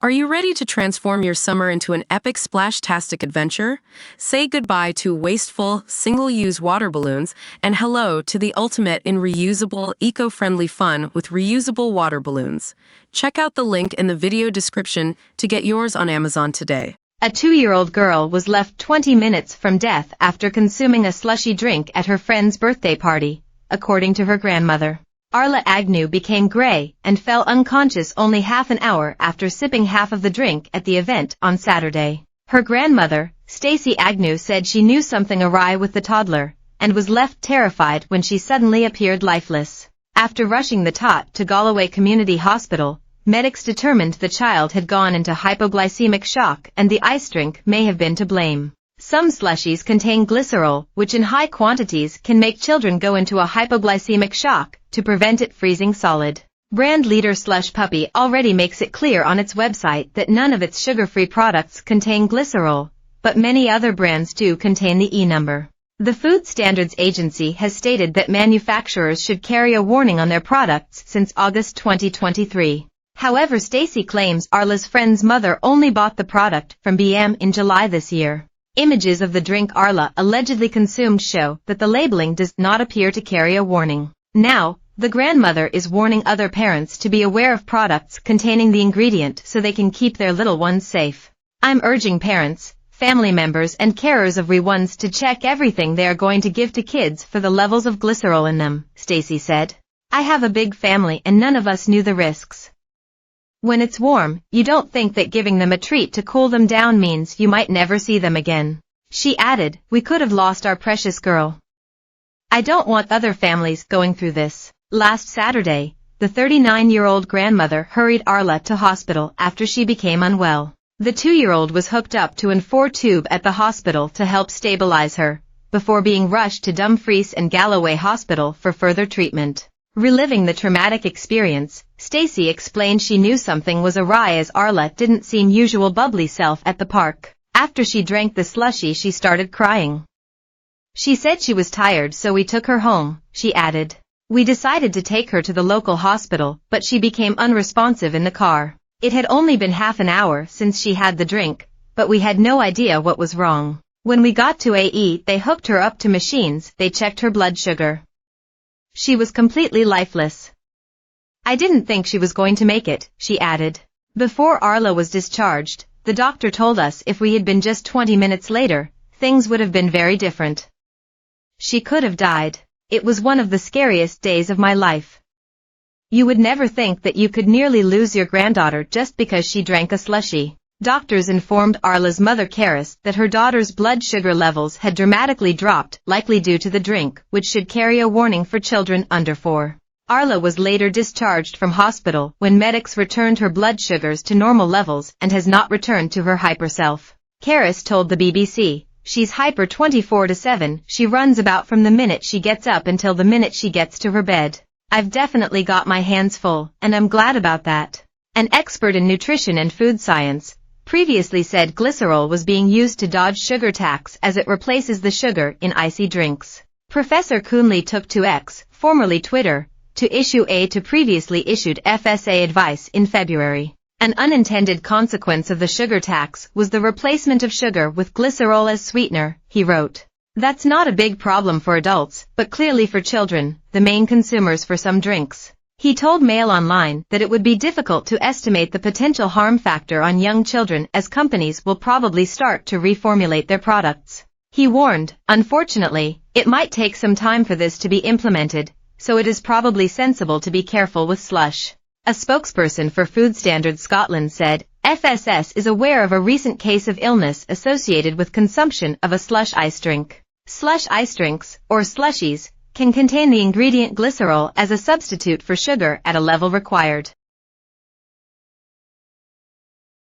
Are you ready to transform your summer into an epic splash-tastic adventure? Say goodbye to wasteful, single-use water balloons and hello to the ultimate in reusable, eco-friendly fun with reusable water balloons. Check out the link in the video description to get yours on Amazon today. A 2-year-old girl was left 20 minutes from death after consuming a slushy drink at her friend's birthday party, according to her grandmother. Arla Agnew became gray and fell unconscious only half an hour after sipping half of the drink at the event on Saturday. Her grandmother, Stacy Agnew, said she knew something awry with the toddler and was left terrified when she suddenly appeared lifeless. After rushing the tot to Galloway Community Hospital, medics determined the child had gone into hypoglycemic shock and the ice drink may have been to blame. Some slushies contain glycerol, which in high quantities can make children go into a hypoglycemic shock to prevent it freezing solid. Brand leader Slush Puppy already makes it clear on its website that none of its sugar-free products contain glycerol, but many other brands do contain the E number. The Food Standards Agency has stated that manufacturers should carry a warning on their products since August 2023. However, Stacy claims Arla's friend's mother only bought the product from BM in July this year. Images of the drink Arla allegedly consumed show that the labeling does not appear to carry a warning. Now, the grandmother is warning other parents to be aware of products containing the ingredient so they can keep their little ones safe. I'm urging parents, family members and carers of wee ones to check everything they are going to give to kids for the levels of glycerol in them, Stacy said. I have a big family and none of us knew the risks. When it's warm, you don't think that giving them a treat to cool them down means you might never see them again. She added, we could have lost our precious girl. I don't want other families going through this. Last Saturday, the 39-year-old grandmother hurried Arla to hospital after she became unwell. The 2-year-old was hooked up to an 4 tube at the hospital to help stabilize her, before being rushed to Dumfries and Galloway Hospital for further treatment. Reliving the traumatic experience, Stacy explained she knew something was awry as Arla didn't seem usual bubbly self at the park. After she drank the slushy, she started crying. She said she was tired, so we took her home, she added. We decided to take her to the local hospital, but she became unresponsive in the car. It had only been half an hour since she had the drink, but we had no idea what was wrong. When we got to AE, they hooked her up to machines, they checked her blood sugar. She was completely lifeless. I didn't think she was going to make it, she added. Before Arla was discharged, the doctor told us if we had been just 20 minutes later, things would have been very different. She could have died. It was one of the scariest days of my life. You would never think that you could nearly lose your granddaughter just because she drank a slushie. Doctors informed Arla's mother Karis that her daughter's blood sugar levels had dramatically dropped, likely due to the drink, which should carry a warning for children under 4. Arla was later discharged from hospital when medics returned her blood sugars to normal levels and has not returned to her hyper self. Karis told the BBC, she's hyper 24/7, she runs about from the minute she gets up until the minute she gets to her bed. I've definitely got my hands full, and I'm glad about that. An expert in nutrition and food science previously said glycerol was being used to dodge sugar tax as it replaces the sugar in icy drinks. Professor Coonley took to X, formerly Twitter, to issue to previously issued FSA advice in February. An unintended consequence of the sugar tax was the replacement of sugar with glycerol as sweetener, he wrote. That's not a big problem for adults, but clearly for children, the main consumers for some drinks. He told Mail Online that it would be difficult to estimate the potential harm factor on young children as companies will probably start to reformulate their products. He warned, unfortunately, it might take some time for this to be implemented, so it is probably sensible to be careful with slush. A spokesperson for Food Standards Scotland said, FSS is aware of a recent case of illness associated with consumption of a slush ice drink. Slush ice drinks, or slushies, can contain the ingredient glycerol as a substitute for sugar at a level required.